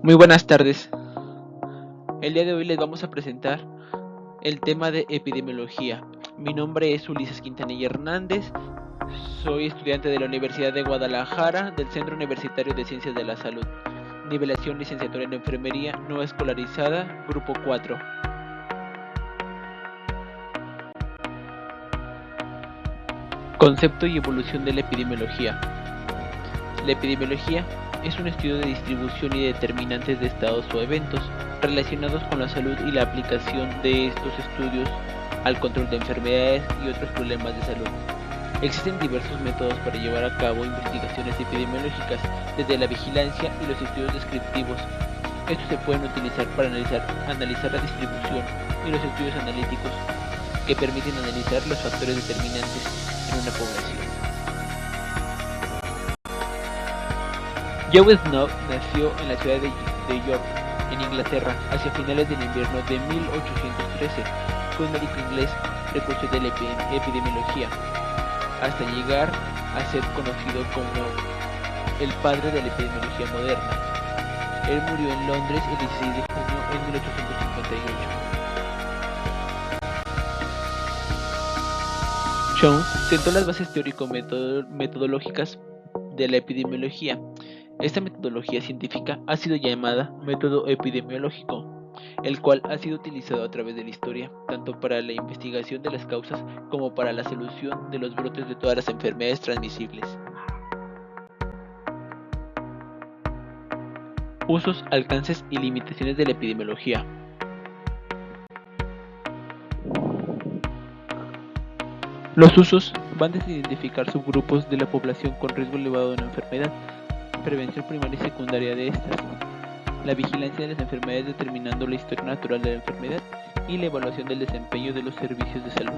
Muy buenas tardes. El día de hoy les vamos a presentar el tema de epidemiología. Mi nombre es Ulises Quintanilla Hernández. Soy estudiante de la Universidad de Guadalajara del Centro Universitario de Ciencias de la Salud. Nivelación licenciatura en enfermería no escolarizada, grupo 4. Concepto y evolución de la epidemiología. La epidemiología es un estudio de distribución y determinantes de estados o eventos relacionados con la salud y la aplicación de estos estudios al control de enfermedades y otros problemas de salud. Existen diversos métodos para llevar a cabo investigaciones epidemiológicas, desde la vigilancia y los estudios descriptivos. Estos se pueden utilizar para analizar la distribución y los estudios analíticos que permiten analizar los factores determinantes en una población. Joe Snow nació en la ciudad de York, en Inglaterra, hacia finales del invierno de 1813. Fue un médico inglés precursor de la epidemiología, hasta llegar a ser conocido como el padre de la epidemiología moderna. Él murió en Londres el 16 de junio de 1858. Jones sentó las bases teórico-metodológicas de la epidemiología. Esta metodología científica ha sido llamada método epidemiológico, el cual ha sido utilizado a través de la historia, tanto para la investigación de las causas como para la solución de los brotes de todas las enfermedades transmisibles. Usos, alcances y limitaciones de la epidemiología. Los usos van desde identificar subgrupos de la población con riesgo elevado de una enfermedad, prevención primaria y secundaria de estas, la vigilancia de las enfermedades determinando la historia natural de la enfermedad y la evaluación del desempeño de los servicios de salud.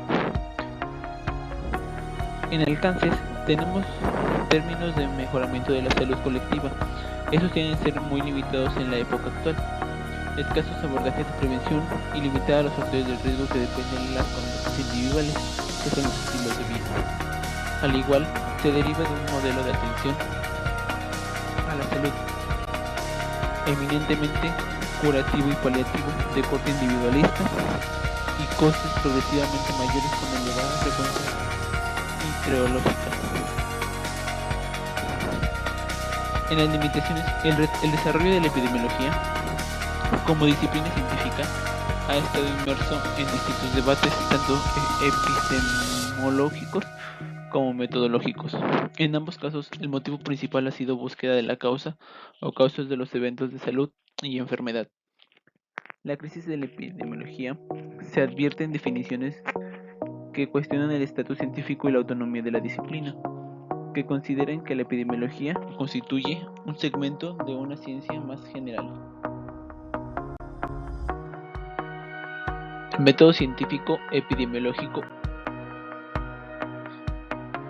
En alcances tenemos términos de mejoramiento de la salud colectiva. Estos tienen que ser muy limitados en la época actual. Escasos abordajes de prevención y limitar a los factores de riesgo que dependen de las conductas individuales, que son los estilos de vida. Al igual, se deriva de un modelo de atención a la salud eminentemente curativo y paliativo, de corte individualista y costes progresivamente mayores con elevada frecuencia ictiológica. En las limitaciones, el desarrollo de la epidemiología como disciplina científica ha estado inmerso en distintos debates, tanto epistemológicos como metodológicos. En ambos casos, el motivo principal ha sido búsqueda de la causa o causas de los eventos de salud y enfermedad. La crisis de la epidemiología se advierte en definiciones que cuestionan el estatus científico y la autonomía de la disciplina, que consideran que la epidemiología constituye un segmento de una ciencia más general. Método científico epidemiológico.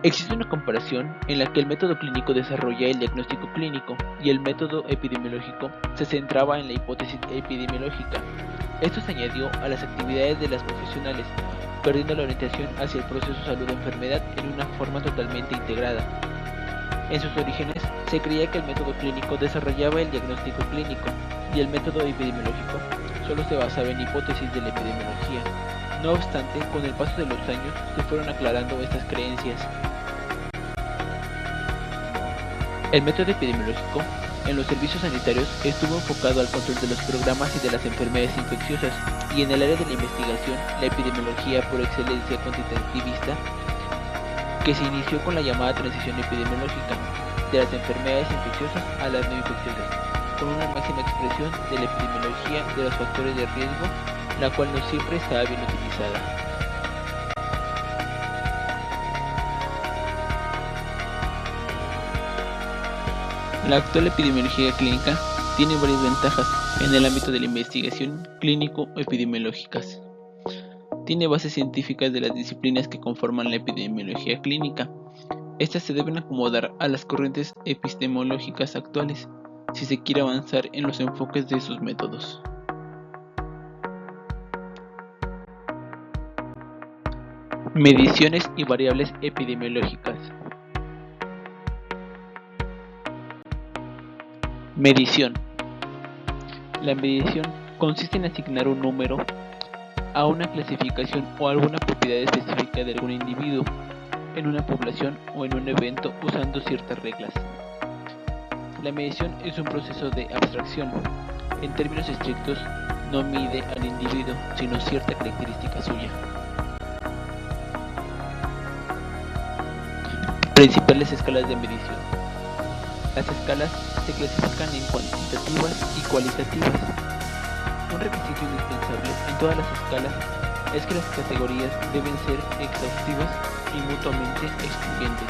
Existe una comparación en la que el método clínico desarrolla el diagnóstico clínico y el método epidemiológico se centraba en la hipótesis epidemiológica. Esto se añadió a las actividades de las profesionales, perdiendo la orientación hacia el proceso salud-enfermedad en una forma totalmente integrada. En sus orígenes, se creía que el método clínico desarrollaba el diagnóstico clínico y el método epidemiológico solo se basaba en hipótesis de la epidemiología. No obstante, con el paso de los años se fueron aclarando estas creencias. El método epidemiológico en los servicios sanitarios estuvo enfocado al control de los programas y de las enfermedades infecciosas, y en el área de la investigación, la epidemiología por excelencia cuantitativista, que se inició con la llamada transición epidemiológica de las enfermedades infecciosas a las no infecciosas, con una máxima expresión de la epidemiología de los factores de riesgo, la cual no siempre estaba bien utilizada. La actual epidemiología clínica tiene varias ventajas en el ámbito de la investigación clínico-epidemiológicas. Tiene bases científicas de las disciplinas que conforman la epidemiología clínica. Estas se deben acomodar a las corrientes epistemológicas actuales si se quiere avanzar en los enfoques de sus métodos. Mediciones y variables epidemiológicas. Medición. La medición consiste en asignar un número a una clasificación o alguna propiedad específica de algún individuo en una población o en un evento usando ciertas reglas. La medición es un proceso de abstracción. En términos estrictos, no mide al individuo, sino cierta característica suya. Principales escalas de medición. Las escalas se clasifican en cuantitativas y cualitativas. Un requisito indispensable en todas las escalas es que las categorías deben ser exhaustivas y mutuamente excluyentes.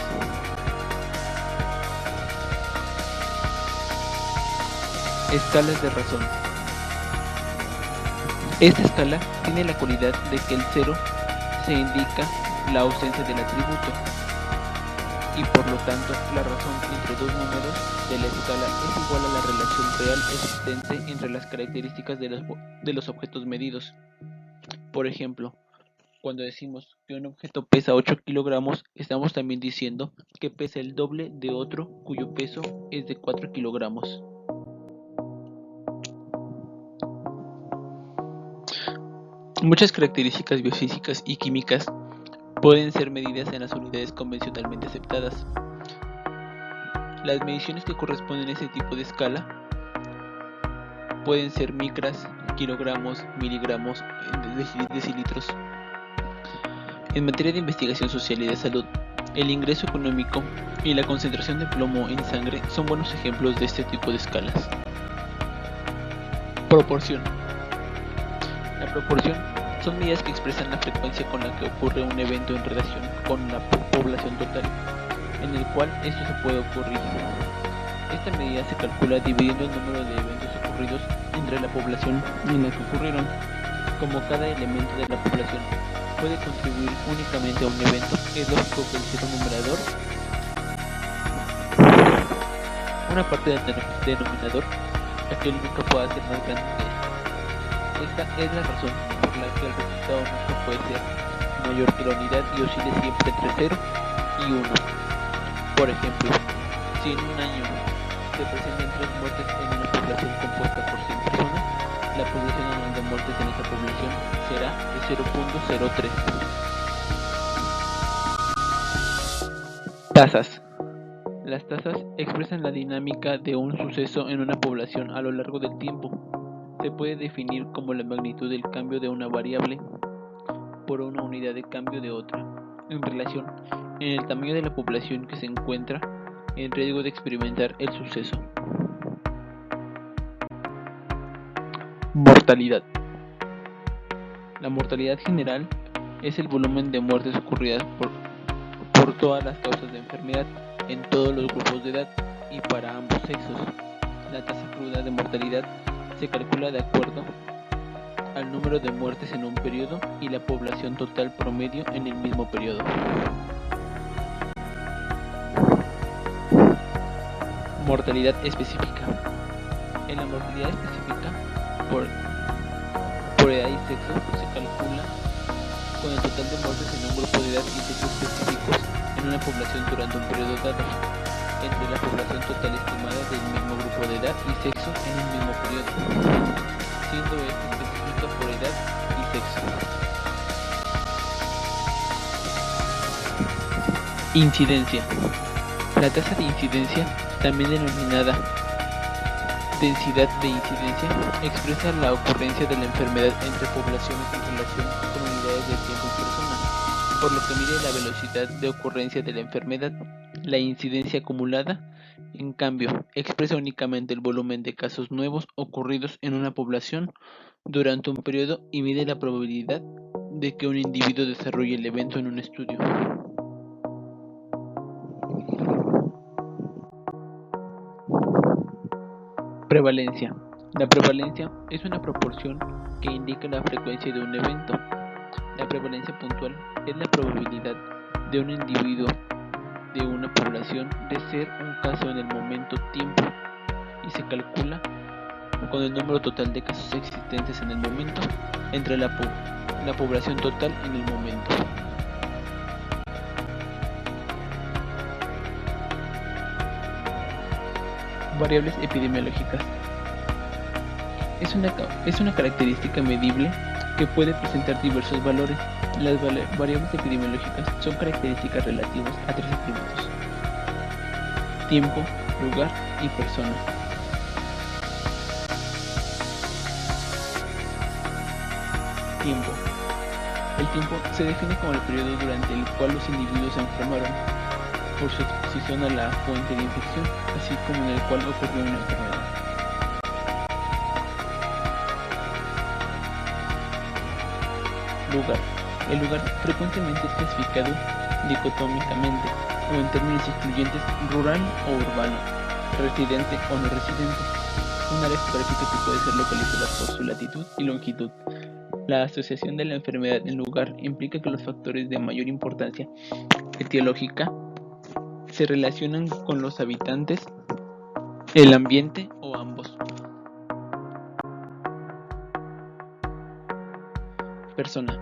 Escalas de razón. Esta escala tiene la cualidad de que el 0 se indica la ausencia del atributo y por lo tanto la razón entre dos números de la escala es igual a la relación real existente entre las características de los objetos medidos. Por ejemplo, cuando decimos que un objeto pesa 8 kilogramos, estamos también diciendo que pesa el doble de otro cuyo peso es de 4 kilogramos. Muchas características biofísicas y químicas pueden ser medidas en las unidades convencionalmente aceptadas. Las mediciones que corresponden a este tipo de escala pueden ser micras, kilogramos, miligramos, decilitros. En materia de investigación social y de salud, el ingreso económico y la concentración de plomo en sangre son buenos ejemplos de este tipo de escalas. Proporción. La proporción son medidas que expresan la frecuencia con la que ocurre un evento en relación con la población total, en el cual esto se puede ocurrir. Esta medida se calcula dividiendo el número de eventos ocurridos entre la población en la que ocurrieron. Como cada elemento de la población puede contribuir únicamente a un evento, es lógico que el cero numerador, una parte del denominador, aquel nunca pueda ser más grande que este. Esta es la razón por la que el resultado nunca puede ser mayor que la unidad y oscila siempre entre 0 y 1. Por ejemplo, si en un año se presentan 3 muertes en una población compuesta por 100 personas, la población anual de muertes en esa población será de 0.03. Tasas. Las tasas expresan la dinámica de un suceso en una población a lo largo del tiempo. Se puede definir como la magnitud del cambio de una variable por una unidad de cambio de otra, en relación en el tamaño de la población que se encuentra en riesgo de experimentar el suceso. Mortalidad. La mortalidad general es el volumen de muertes ocurridas por todas las causas de enfermedad en todos los grupos de edad y para ambos sexos. La tasa cruda de mortalidad se calcula de acuerdo al número de muertes en un periodo y la población total promedio en el mismo periodo. Mortalidad específica. En la mortalidad específica por edad y sexo se calcula con el total de muertes en un grupo de edad y sexo específicos en una población durante un periodo dado, entre la población total estimada del mismo grupo de edad y sexo en el mismo periodo, siendo esta específica por edad y sexo. Incidencia. La tasa de incidencia, también denominada densidad de incidencia, expresa la ocurrencia de la enfermedad entre poblaciones en relación con unidades de tiempo y personas, por lo que mide la velocidad de ocurrencia de la enfermedad. La incidencia acumulada, en cambio, expresa únicamente el volumen de casos nuevos ocurridos en una población durante un periodo y mide la probabilidad de que un individuo desarrolle el evento en un estudio. Prevalencia. La prevalencia es una proporción que indica la frecuencia de un evento. La prevalencia puntual es la probabilidad de un individuo de una población de ser un caso en el momento tiempo y se calcula con el número total de casos existentes en el momento entre la población total en el momento. Variables epidemiológicas. es una característica medible que puede presentar diversos valores. Las variables epidemiológicas son características relativas a tres atributos: tiempo, lugar y persona. Tiempo. El tiempo se define como el periodo durante el cual los individuos se enfermaron por su exposición a la fuente de infección, así como en el cual ocurrió una enfermedad. Lugar. El lugar frecuentemente es clasificado dicotómicamente o en términos excluyentes: rural o urbano, residente o no residente. Un área geográfica que puede ser localizada por su latitud y longitud. La asociación de la enfermedad en lugar implica que los factores de mayor importancia etiológica se relacionan con los habitantes, el ambiente o ambos. Persona.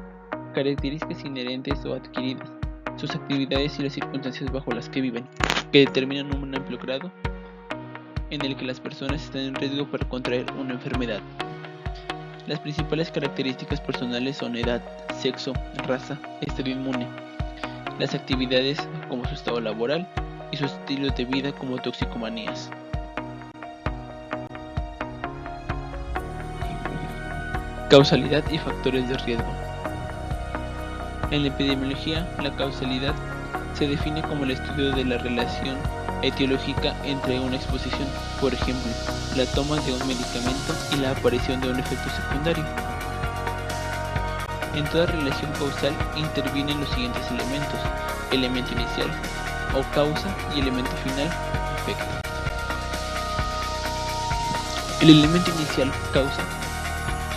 Características inherentes o adquiridas, sus actividades y las circunstancias bajo las que viven, que determinan un amplio grado en el que las personas están en riesgo para contraer una enfermedad. Las principales características personales son edad, sexo, raza, estado inmune, las actividades como su estado laboral y su estilo de vida como toxicomanías. Causalidad y factores de riesgo. En la epidemiología, la causalidad se define como el estudio de la relación etiológica entre una exposición, por ejemplo, la toma de un medicamento y la aparición de un efecto secundario. En toda relación causal intervienen los siguientes elementos: elemento inicial o causa y elemento final, efecto. El elemento inicial, causa.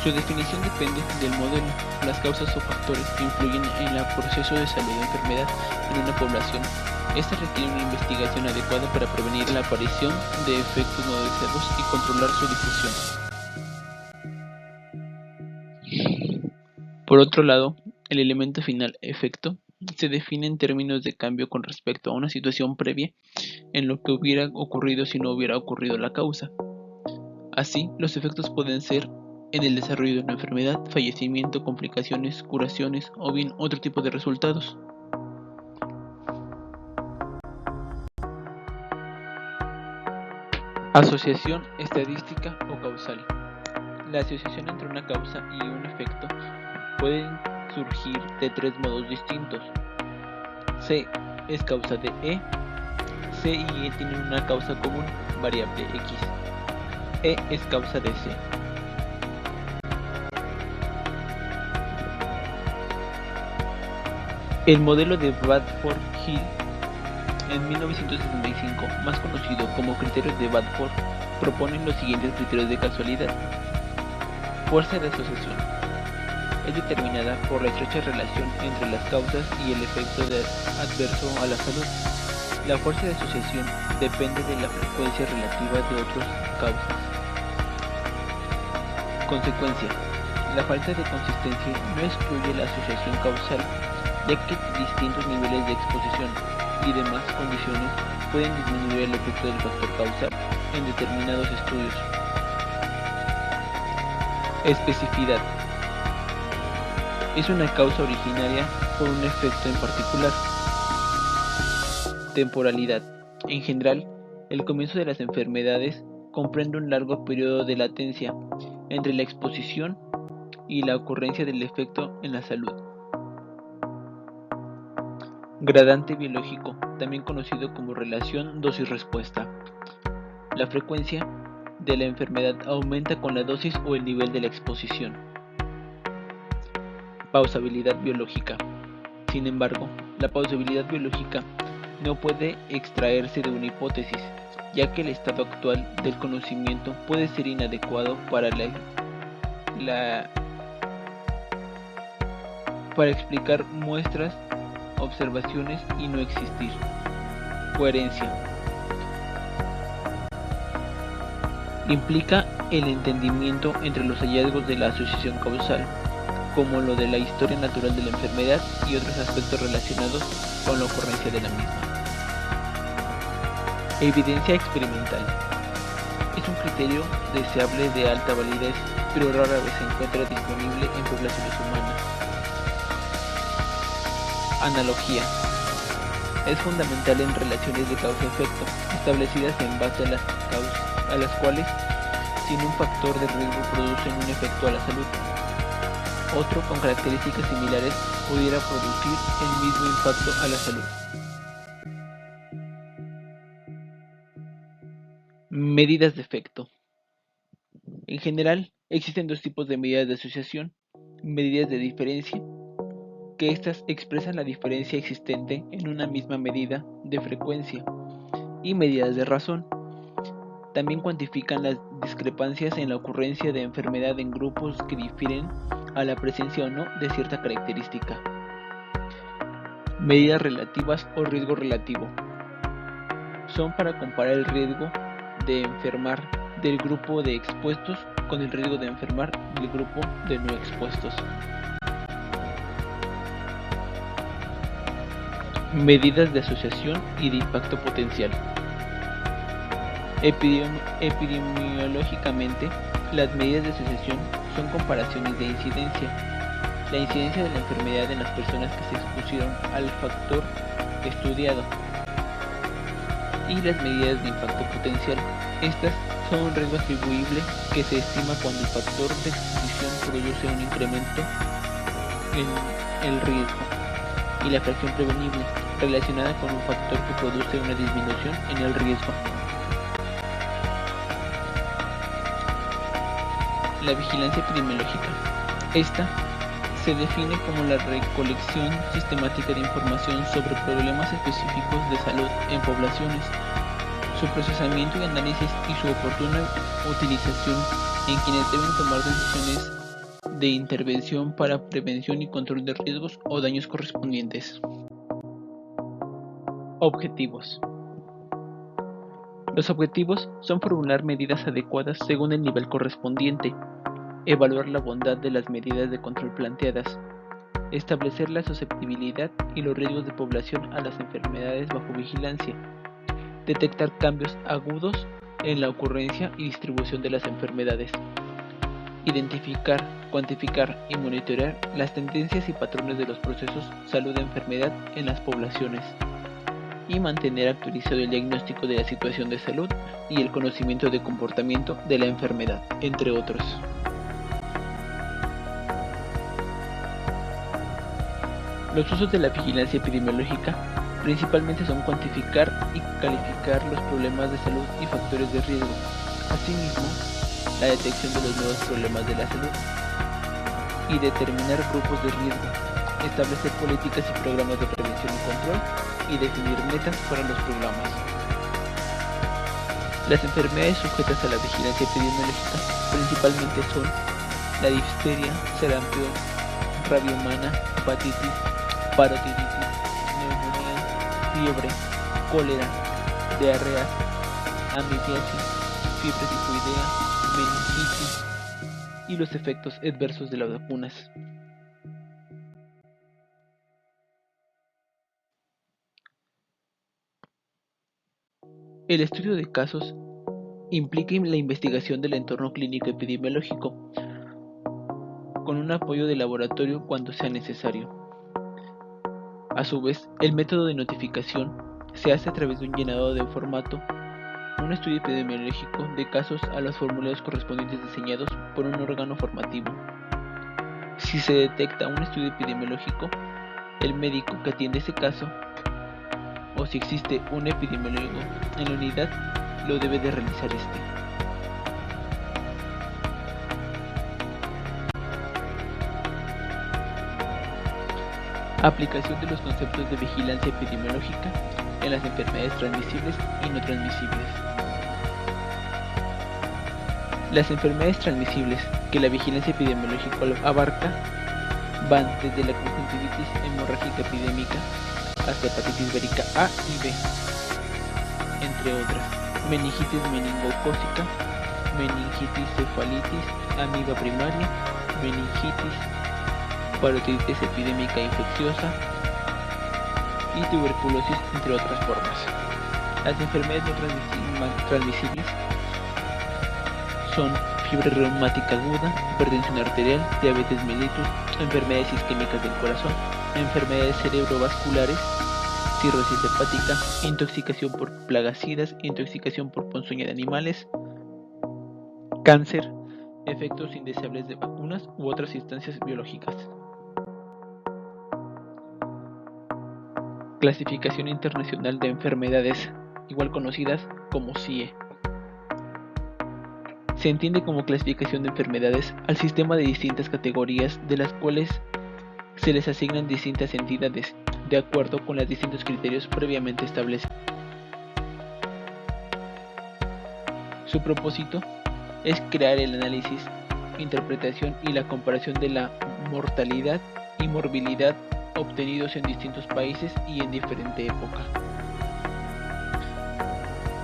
Su definición depende del modelo, las causas o factores que influyen en el proceso de salud o enfermedad en una población. Esta requiere una investigación adecuada para prevenir la aparición de efectos no deseados y controlar su difusión. Por otro lado, el elemento final, efecto, se define en términos de cambio con respecto a una situación previa en lo que hubiera ocurrido si no hubiera ocurrido la causa. Así, los efectos pueden ser en el desarrollo de una enfermedad, fallecimiento, complicaciones, curaciones o bien otro tipo de resultados. Asociación estadística o causal. La asociación entre una causa y un efecto puede surgir de tres modos distintos. C es causa de E. C y E tienen una causa común, variable X. E es causa de C. El modelo de Bradford-Hill en 1965, más conocido como criterios de Bradford, proponen los siguientes criterios de causalidad. Fuerza de asociación. Es determinada por la estrecha relación entre las causas y el efecto adverso a la salud. La fuerza de asociación depende de la frecuencia relativa de otras causas. Consecuencia. La falta de consistencia no excluye la asociación causal, ya que distintos niveles de exposición y demás condiciones pueden disminuir el efecto del factor causal en determinados estudios. Especificidad. Es una causa originaria por un efecto en particular. Temporalidad. En general, el comienzo de las enfermedades comprende un largo periodo de latencia entre la exposición y la ocurrencia del efecto en la salud. Gradante biológico, también conocido como relación dosis-respuesta. La frecuencia de la enfermedad aumenta con la dosis o el nivel de la exposición. Pausabilidad biológica. Sin embargo, la pausabilidad biológica no puede extraerse de una hipótesis, ya que el estado actual del conocimiento puede ser inadecuado para explicar muestras, observaciones y no existir. Coherencia. Implica el entendimiento entre los hallazgos de la asociación causal, como lo de la historia natural de la enfermedad y otros aspectos relacionados con la ocurrencia de la misma. Evidencia experimental. Es un criterio deseable de alta validez, pero rara vez se encuentra disponible en poblaciones humanas. Analogía. Es fundamental en relaciones de causa-efecto, establecidas en base a las cuales, sin un factor de riesgo, producen un efecto a la salud. Otro con características similares pudiera producir el mismo impacto a la salud. Medidas de efecto. En general, existen dos tipos de medidas de asociación: medidas de diferencia, que éstas expresan la diferencia existente en una misma medida de frecuencia, y medidas de razón. También cuantifican las discrepancias en la ocurrencia de enfermedad en grupos que difieren a la presencia o no de cierta característica. Medidas relativas o riesgo relativo. Son para comparar el riesgo de enfermar del grupo de expuestos con el riesgo de enfermar del grupo de no expuestos. Medidas de asociación y de impacto potencial. Epidemiológicamente, las medidas de asociación son comparaciones de incidencia, la incidencia de la enfermedad en las personas que se expusieron al factor estudiado, y las medidas de impacto potencial. Estas son un riesgo atribuible que se estima cuando el factor de exposición produce un incremento en el riesgo, y la fracción prevenible, relacionada con un factor que produce una disminución en el riesgo. La vigilancia epidemiológica. Esta se define como la recolección sistemática de información sobre problemas específicos de salud en poblaciones, su procesamiento y análisis y su oportuna utilización en quienes deben tomar decisiones de intervención para prevención y control de riesgos o daños correspondientes. Objetivos. Los objetivos son formular medidas adecuadas según el nivel correspondiente, evaluar la bondad de las medidas de control planteadas, establecer la susceptibilidad y los riesgos de población a las enfermedades bajo vigilancia, detectar cambios agudos en la ocurrencia y distribución de las enfermedades, identificar, cuantificar y monitorear las tendencias y patrones de los procesos salud-enfermedad en las poblaciones, y mantener actualizado el diagnóstico de la situación de salud y el conocimiento de comportamiento de la enfermedad, entre otros. Los usos de la vigilancia epidemiológica principalmente son cuantificar y calificar los problemas de salud y factores de riesgo, asimismo, la detección de los nuevos problemas de la salud, y determinar grupos de riesgo, establecer políticas y programas de prevención y control, y definir metas para los programas. Las enfermedades sujetas a la vigilancia epidemiológica principalmente son la difteria, sarampión, rabia humana, hepatitis, parotiditis, neumonía, fiebre, cólera, diarrea, amibiasis, fiebre tifoidea, meningitis y los efectos adversos de las vacunas. El estudio de casos implica la investigación del entorno clínico epidemiológico, con un apoyo de laboratorio cuando sea necesario. A su vez, el método de notificación se hace a través de un llenado de formato, un estudio epidemiológico de casos a los formularios correspondientes diseñados por un órgano formativo. Si se detecta un estudio epidemiológico, el médico que atiende ese caso, o si existe un epidemiólogo en la unidad, lo debe de realizar este. Aplicación de los conceptos de vigilancia epidemiológica en las enfermedades transmisibles y no transmisibles. Las enfermedades transmisibles que la vigilancia epidemiológica abarca van desde la conjuntivitis hemorrágica epidémica hasta hepatitis vírica A y B, entre otras, meningitis meningocócica, meningitis cefalitis, amiba primaria, meningitis, parotiditis epidémica infecciosa y tuberculosis, entre otras formas. Las enfermedades no transmisibles son fiebre reumática aguda, hipertensión arterial, diabetes mellitus, enfermedades isquémicas del corazón, enfermedades cerebrovasculares, cirrosis hepática, intoxicación por plaguicidas, intoxicación por ponzoña de animales, cáncer, efectos indeseables de vacunas u otras sustancias biológicas. Clasificación Internacional de Enfermedades, igual conocidas como CIE. Se entiende como clasificación de enfermedades al sistema de distintas categorías de las cuales se les asignan distintas entidades, de acuerdo con los distintos criterios previamente establecidos. Su propósito es crear el análisis, interpretación y la comparación de la mortalidad y morbilidad obtenidos en distintos países y en diferente época.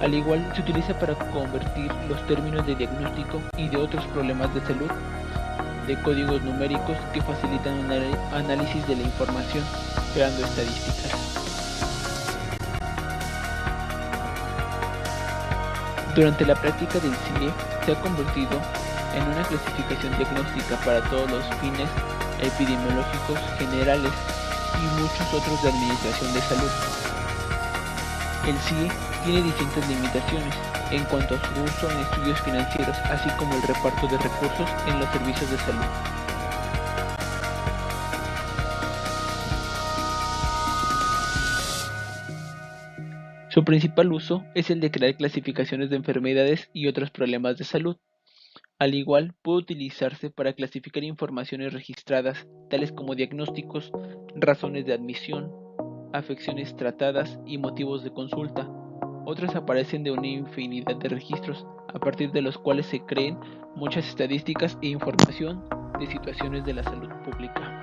Al igual, se utiliza para convertir los términos de diagnóstico y de otros problemas de salud de códigos numéricos que facilitan un análisis de la información, creando estadísticas. Durante la práctica del CIE se ha convertido en una clasificación diagnóstica para todos los fines epidemiológicos generales y muchos otros de administración de salud. El CIE tiene distintas limitaciones en cuanto a su uso en estudios financieros, así como el reparto de recursos en los servicios de salud. Su principal uso es el de crear clasificaciones de enfermedades y otros problemas de salud. Al igual, puede utilizarse para clasificar informaciones registradas, tales como diagnósticos, razones de admisión, afecciones tratadas y motivos de consulta. Otras aparecen de una infinidad de registros, a partir de los cuales se creen muchas estadísticas e información de situaciones de la salud pública.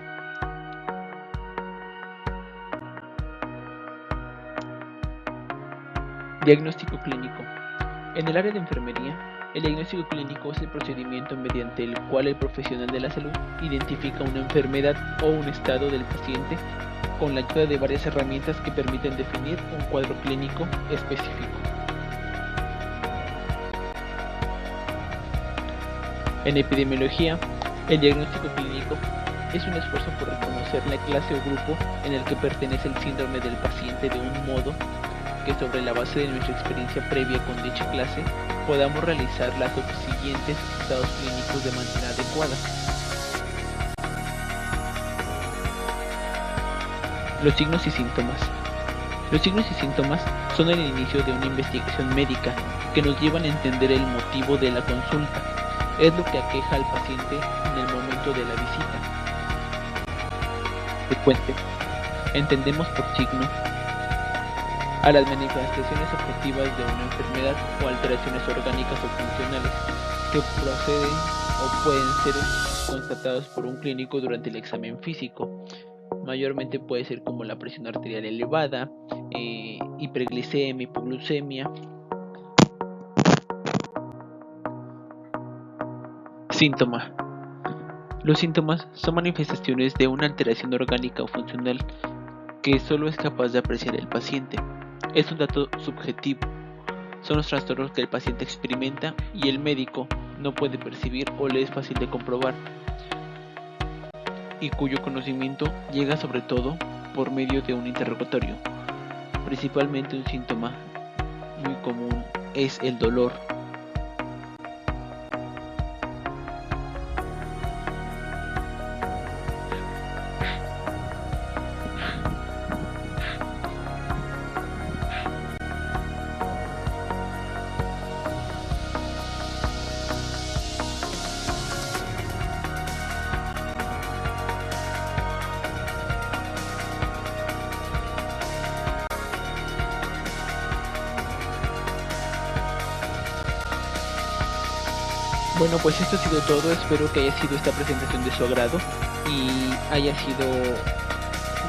Diagnóstico clínico. En el área de enfermería, el diagnóstico clínico es el procedimiento mediante el cual el profesional de la salud identifica una enfermedad o un estado del paciente con la ayuda de varias herramientas que permiten definir un cuadro clínico específico. En epidemiología, el diagnóstico clínico es un esfuerzo por reconocer la clase o grupo en el que pertenece el síndrome del paciente de un modo que, sobre la base de nuestra experiencia previa con dicha clase, podamos realizar los subsiguientes estados clínicos de manera adecuada. Los signos y síntomas. Los signos y síntomas son el inicio de una investigación médica que nos llevan a entender el motivo de la consulta. Es lo que aqueja al paciente en el momento de la visita. Frecuente. Entendemos por signo a las manifestaciones objetivas de una enfermedad o alteraciones orgánicas o funcionales que proceden o pueden ser constatados por un clínico durante el examen físico. Mayormente puede ser como la presión arterial elevada, hiperglicemia, hipoglucemia. Síntoma. Los síntomas son manifestaciones de una alteración orgánica o funcional que solo es capaz de apreciar el paciente. Es un dato subjetivo. Son los trastornos que el paciente experimenta y el médico no puede percibir o le es fácil de comprobar, y cuyo conocimiento llega sobre todo por medio de un interrogatorio. Principalmente un síntoma muy común es el dolor. Bueno, pues esto ha sido todo. Espero que haya sido esta presentación de su agrado y haya sido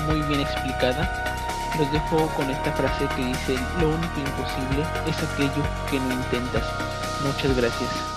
muy bien explicada. Los dejo con esta frase que dice: lo único imposible es aquello que no intentas. Muchas gracias.